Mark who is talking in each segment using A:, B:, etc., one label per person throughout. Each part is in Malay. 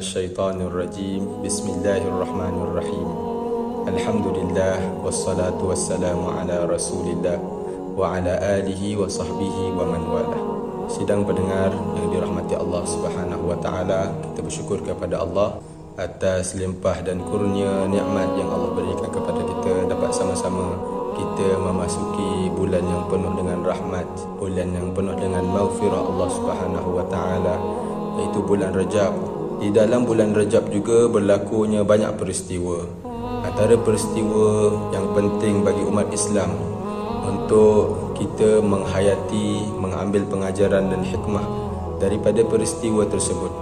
A: minasyaitonir rajim. Bismillahirrahmanirrahim. Alhamdulillah wassalatu wassalamu ala Rasulillah wa ala alihi wa sahbihi wa man wala. Sidang pendengar yang dirahmati Allah Subhanahu wa taala, kita bersyukur kepada Allah atas limpah dan kurnia nikmat yang Allah berikan kepada kita, dapat sama-sama kita memasuki bulan yang penuh dengan rahmat, bulan yang penuh dengan maghfirah Allah Subhanahu wa taala, iaitu bulan Rajab. Di dalam bulan Rajab juga berlakunya banyak peristiwa. Antara peristiwa yang penting bagi umat Islam untuk kita menghayati, mengambil pengajaran dan hikmah daripada peristiwa tersebut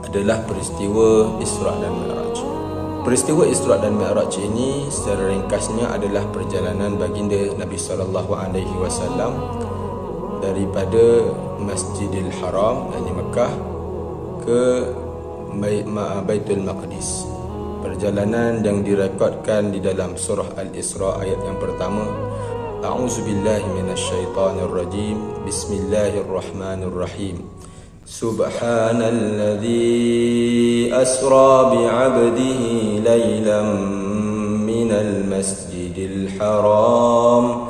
A: adalah peristiwa Isra' dan Mi'raj. Peristiwa Isra' dan Mi'raj ini secara ringkasnya adalah perjalanan baginda Nabi sallallahu alaihi wasallam daripada Masjidil Haram, yakni Mekah, ke Baitul Maqdis. Perjalanan yang direkodkan di dalam surah Al-Isra ayat yang pertama. A'udzubillahi minasyaitonir rajim. Bismillahirrahmanirrahim. Subhanalladzi asra bi'abdihi laylan minal masjidil haram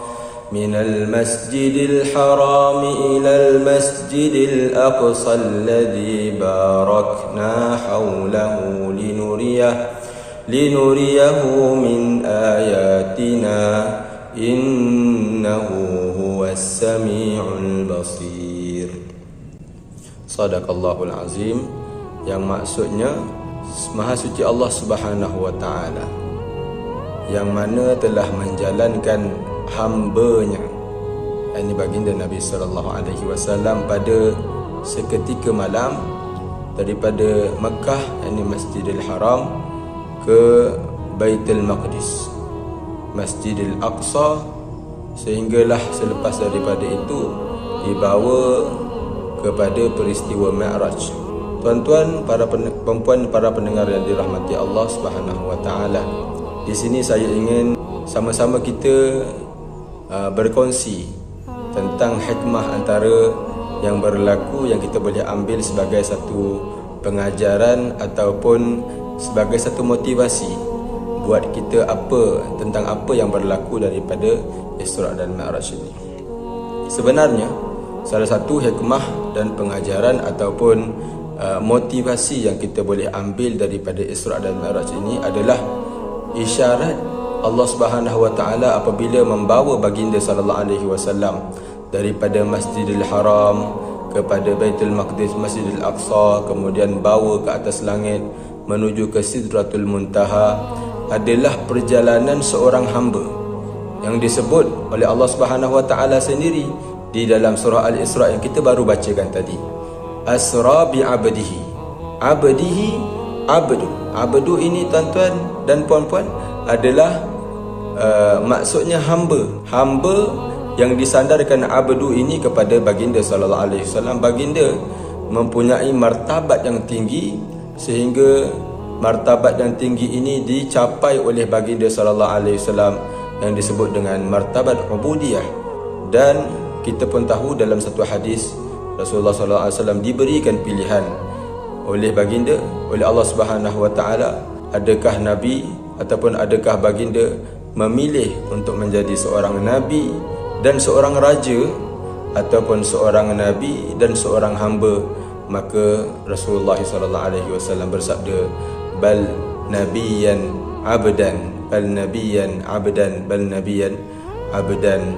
A: من المسجد الحرام إلى المسجد الأقصى الذي باركنا حوله لنريه من آياتنا إنه هو السميع البصير. Sadaqallahul Azim, yang maksudnya Maha Suci Allah Subhanahu wa taala yang mana telah menjalankan hamba-Nya, yakni baginda Nabi sallallahu alaihi wasallam, pada seketika malam daripada Mekah, yakni Masjidil Haram, ke Baitul Maqdis, Masjidil Aqsa, sehinggalah selepas daripada itu dibawa kepada peristiwa Mi'raj. Tuan-tuan, perempuan, para pendengar yang dirahmati Allah Subhanahu wa taala, di sini saya ingin sama-sama kita berkongsi tentang hikmah antara yang berlaku yang kita boleh ambil sebagai satu pengajaran ataupun sebagai satu motivasi buat kita tentang apa yang berlaku daripada Isra' dan Mi'raj ini. Sebenarnya salah satu hikmah dan pengajaran ataupun motivasi yang kita boleh ambil daripada Isra' dan Mi'raj ini adalah isyarat Allah Subhanahu wa taala apabila membawa baginda sallallahu alaihi wasallam daripada Masjidil Haram kepada Baitul Maqdis, Masjidil Aqsa, kemudian bawa ke atas langit menuju ke Sidratul Muntaha, adalah perjalanan seorang hamba yang disebut oleh Allah Subhanahu wa taala sendiri di dalam surah Al-Isra yang kita baru bacakan tadi. Asra bi 'abdihi. Abdu ini, tuan-tuan dan puan-puan, adalah maksudnya hamba yang disandarkan abdu ini kepada baginda sallallahu alaihi wasallam. Baginda mempunyai martabat yang tinggi, sehingga martabat yang tinggi ini dicapai oleh baginda sallallahu alaihi wasallam yang disebut dengan martabat ubudiyah. Dan kita pun tahu dalam satu hadis Rasulullah sallallahu alaihi wasallam diberikan pilihan oleh baginda, oleh Allah Subhanahu wa taala, adakah nabi ataupun adakah baginda memilih untuk menjadi seorang nabi dan seorang raja, ataupun seorang nabi dan seorang hamba. Maka Rasulullah sallallahu alaihi wasallam bersabda, bal nabiyan abdan, bal nabiyan abdan, bal nabiyan abdan.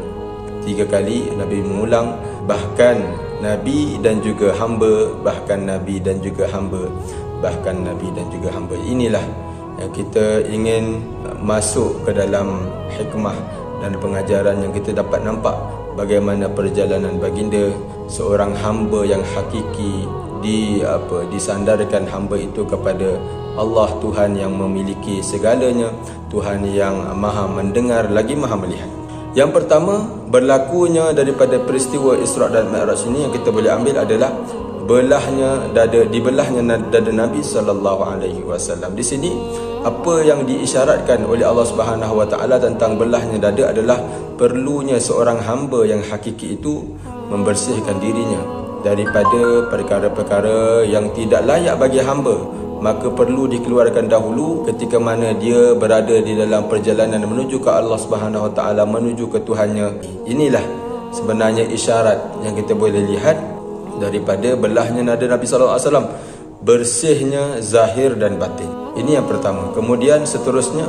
A: 3 kali Nabi mengulang, bahkan nabi dan juga hamba, bahkan nabi dan juga hamba, bahkan nabi dan juga hamba. Inilah yang kita ingin masuk ke dalam hikmah dan pengajaran yang kita dapat nampak bagaimana perjalanan baginda, seorang hamba yang hakiki, disandarkan hamba itu kepada Allah, Tuhan yang memiliki segalanya, Tuhan yang maha mendengar lagi maha melihat. Yang pertama, berlakunya daripada peristiwa Isra' dan Mi'raj ini yang kita boleh ambil adalah dibelahnya dada Nabi sallallahu alaihi wasallam. Di sini apa yang diisyaratkan oleh Allah Subhanahu wa taala tentang belahnya dada adalah perlunya seorang hamba yang hakiki itu membersihkan dirinya daripada perkara-perkara yang tidak layak bagi hamba maka perlu dikeluarkan dahulu ketika mana dia berada di dalam perjalanan menuju ke Allah Subhanahu Wa Taala, menuju ke Tuhannya. Inilah sebenarnya isyarat yang kita boleh lihat daripada belahnya nada Nabi sallallahu alaihi wasallam, bersihnya zahir dan batin. Ini yang pertama. Kemudian seterusnya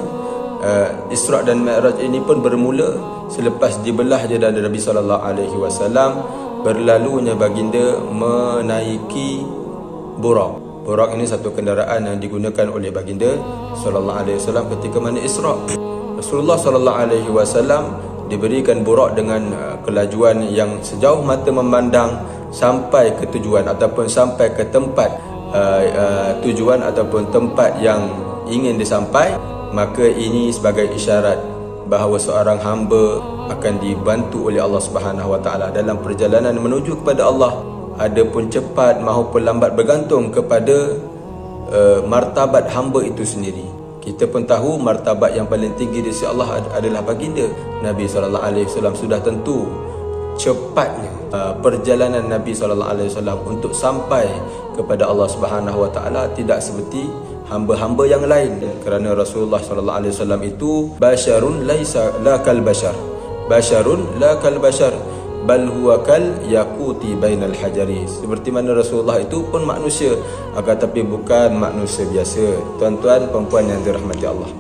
A: Isra' dan Mi'raj ini pun bermula selepas dibelah je dada Nabi sallallahu alaihi wasallam, berlalunya baginda menaiki Buraq. Buraq ini satu kenderaan yang digunakan oleh baginda sallallahu alaihi wasallam ketika mana Isra'. Rasulullah sallallahu alaihi wasallam diberikan Buraq dengan kelajuan yang sejauh mata memandang sampai ke tujuan ataupun sampai ke tempat tujuan ataupun tempat yang ingin disampai. Maka ini sebagai isyarat bahawa seorang hamba akan dibantu oleh Allah Subhanahu Wa Taala dalam perjalanan menuju kepada Allah. Adapun cepat maupun lambat bergantung kepada martabat hamba itu sendiri. Kita pun tahu martabat yang paling tinggi di sisi Allah adalah baginda Nabi sallallahu alaihi wasallam. Sudah tentu cepatnya perjalanan Nabi sallallahu alaihi wasallam untuk sampai kepada Allah Subhanahu Wa Taala tidak seperti hamba-hamba yang lain, kerana Rasulullah sallallahu alaihi wasallam itu basyarun laisa la kal bashar, basyarun la kal bashar, bal huwa kal yaquti bainal hajari. Seperti mana Rasulullah itu pun manusia, akan tapi bukan manusia biasa. Tuan-tuan perempuan yang dirahmati Allah.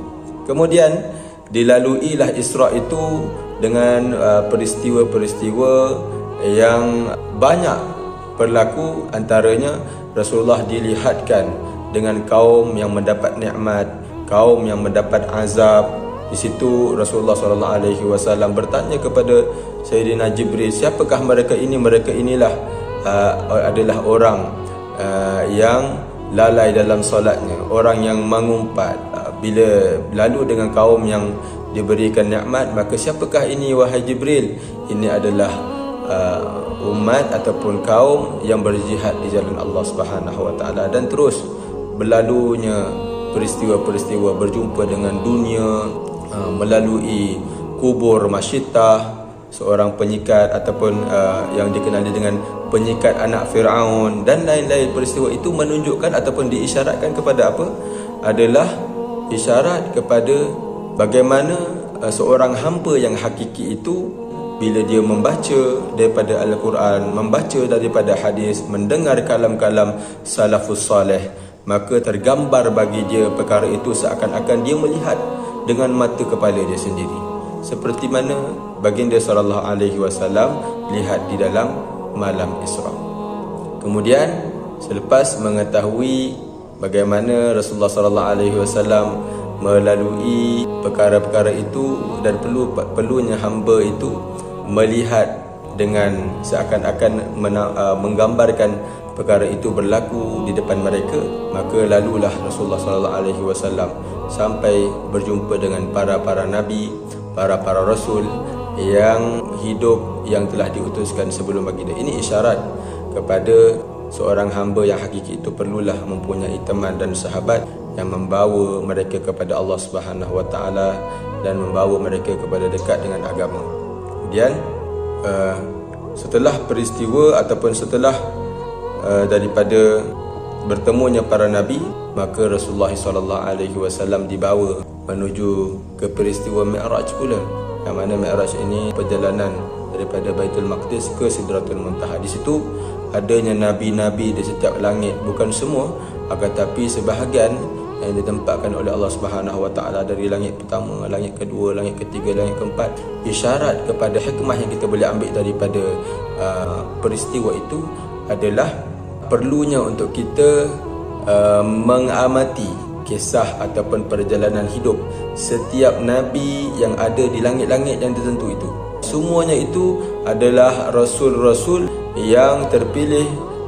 A: Kemudian dilaluilah Isra' itu dengan peristiwa-peristiwa yang banyak berlaku. Antaranya Rasulullah dilihatkan dengan kaum yang mendapat nikmat, kaum yang mendapat azab. Di situ Rasulullah sallallahu alaihi wasallam bertanya kepada Sayyidina Jibril, siapakah mereka ini? Mereka inilah adalah orang yang lalai dalam solatnya, orang yang mengumpat. Bila lalu dengan kaum yang diberikan nikmat, maka siapakah ini wahai Jibril? Ini adalah umat ataupun kaum yang berjihad di jalan Allah Subhanahu Wa Taala. Dan terus berlalunya peristiwa-peristiwa berjumpa dengan dunia melalui kubur Masyitah, seorang penyikat ataupun yang dikenali dengan penyikat anak Fir'aun, dan lain-lain. Peristiwa itu menunjukkan ataupun diisyaratkan kepada apa? Adalah isyarat kepada bagaimana seorang hamba yang hakiki itu bila dia membaca daripada Al-Quran, membaca daripada hadis, mendengar kalam-kalam salafus salih, maka tergambar bagi dia perkara itu seakan-akan dia melihat dengan mata kepala dia sendiri, seperti mana baginda sallallahu alaihi wasallam lihat di dalam malam Isra'. Kemudian selepas mengetahui bagaimana Rasulullah sallallahu alaihi wasallam melalui perkara-perkara itu, dan perlunya hamba itu melihat dengan seakan-akan menggambarkan perkara itu berlaku di depan mereka, maka lalulah Rasulullah sallallahu alaihi wasallam sampai berjumpa dengan para nabi, para rasul yang hidup, yang telah diutuskan sebelum baginda. Ini isyarat kepada seorang hamba yang hakiki itu perlulah mempunyai teman dan sahabat yang membawa mereka kepada Allah Subhanahu Wa Taala dan membawa mereka kepada dekat dengan agama. Kemudian setelah peristiwa ataupun setelah daripada bertemunya para nabi, maka Rasulullah sallallahu alaihi wasallam dibawa menuju ke peristiwa Mi'raj pula. Yang mana Mi'raj ini perjalanan daripada Baitul Maqdis ke Sidratul Muntaha. Di situ adanya nabi-nabi di setiap langit, bukan semua, akan tapi sebahagian yang ditempatkan oleh Allah Subhanahu Wa Taala dari langit pertama, langit kedua, langit ketiga, langit keempat. Isyarat kepada hikmah yang kita boleh ambil daripada peristiwa itu adalah perlunya untuk kita mengamati kisah ataupun perjalanan hidup setiap nabi yang ada di langit-langit yang tertentu itu. Semuanya itu adalah rasul-rasul yang terpilih,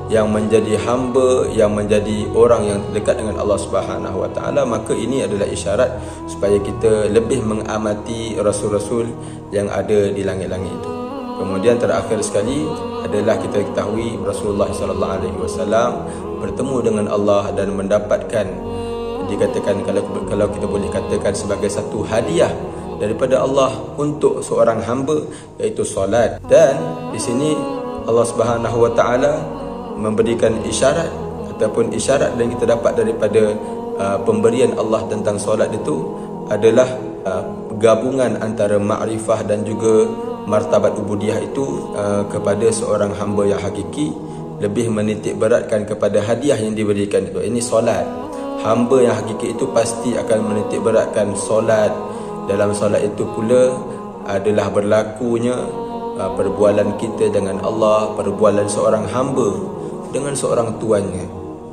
A: yang menjadi hamba, yang menjadi orang yang dekat dengan Allah Subhanahu Wa Taala. Maka ini adalah isyarat supaya kita lebih mengamati rasul-rasul yang ada di langit-langit itu. Kemudian terakhir sekali adalah kita ketahui Rasulullah sallallahu alaihi wasallam bertemu dengan Allah dan mendapatkan, dikatakan kalau kita boleh katakan sebagai satu hadiah daripada Allah untuk seorang hamba, iaitu solat. Dan di sini Allah Subhanahu Wa Taala memberikan isyarat ataupun isyarat yang kita dapat daripada pemberian Allah tentang solat itu adalah gabungan antara makrifah dan juga martabat ubudiyah itu kepada seorang hamba yang hakiki, lebih menitik beratkan kepada hadiah yang diberikan itu. Ini solat. Hamba yang hakiki itu pasti akan menitik beratkan solat. Dalam solat itu pula adalah berlakunya perbualan kita dengan Allah, perbualan seorang hamba dengan seorang tuannya.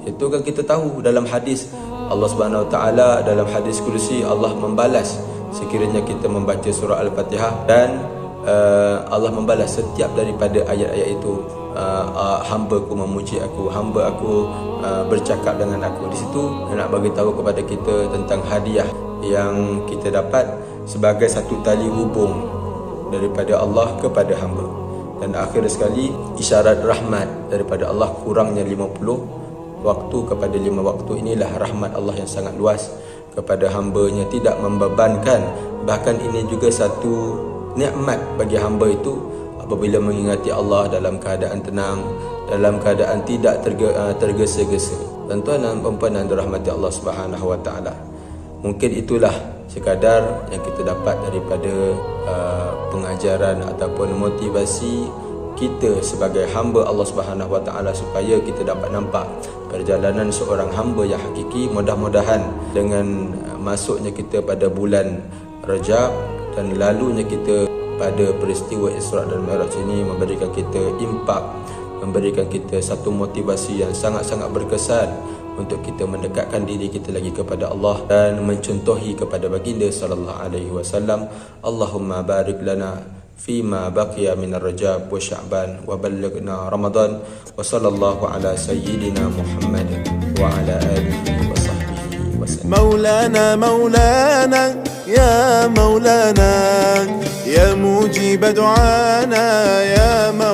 A: Itu kan kita tahu dalam hadis Allah Subhanahu Wa Taala, dalam hadis kursi, Allah membalas sekiranya kita membaca surah Al-Fatihah, dan Allah membalas setiap daripada ayat-ayat itu. Hamba-Ku memuji aku, hamba aku bercakap dengan aku. Di situ nak bagi tahu kepada kita tentang hadiah yang kita dapat sebagai satu tali hubung daripada Allah kepada hamba. Dan akhir sekali, isyarat rahmat daripada Allah, kurangnya 50 waktu kepada 5 waktu. Inilah rahmat Allah yang sangat luas kepada hamba-Nya, tidak membebankan. Bahkan ini juga satu nikmat bagi hamba itu apabila mengingati Allah dalam keadaan tenang, dalam keadaan tidak tergesa-gesa. Tuan-tuan dan puan-puan yang dirahmati Allah Subhanahu Wa Taala, mungkin itulah sekadar yang kita dapat daripada pengajaran ataupun motivasi kita sebagai hamba Allah Subhanahu Wa Taala, supaya kita dapat nampak perjalanan seorang hamba yang hakiki. Mudah-mudahan dengan masuknya kita pada bulan Rajab dan lalunya kita pada peristiwa Isra dan Mi'raj ini memberikan kita impak, memberikan kita satu motivasi yang sangat-sangat berkesan untuk kita mendekatkan diri kita lagi kepada Allah dan mencontohi kepada baginda sallallahu alaihi wasallam. Allahumma barik lana fima baqiya min ar-Rajab wa Sya'ban wa ballighna Ramadan, wa sallallahu ala sayyidina Muhammad wa ala alihi wa sahbihi wa sallam.
B: مولانا مولانا يا مولانا يا مجيب دعانا يا مولانا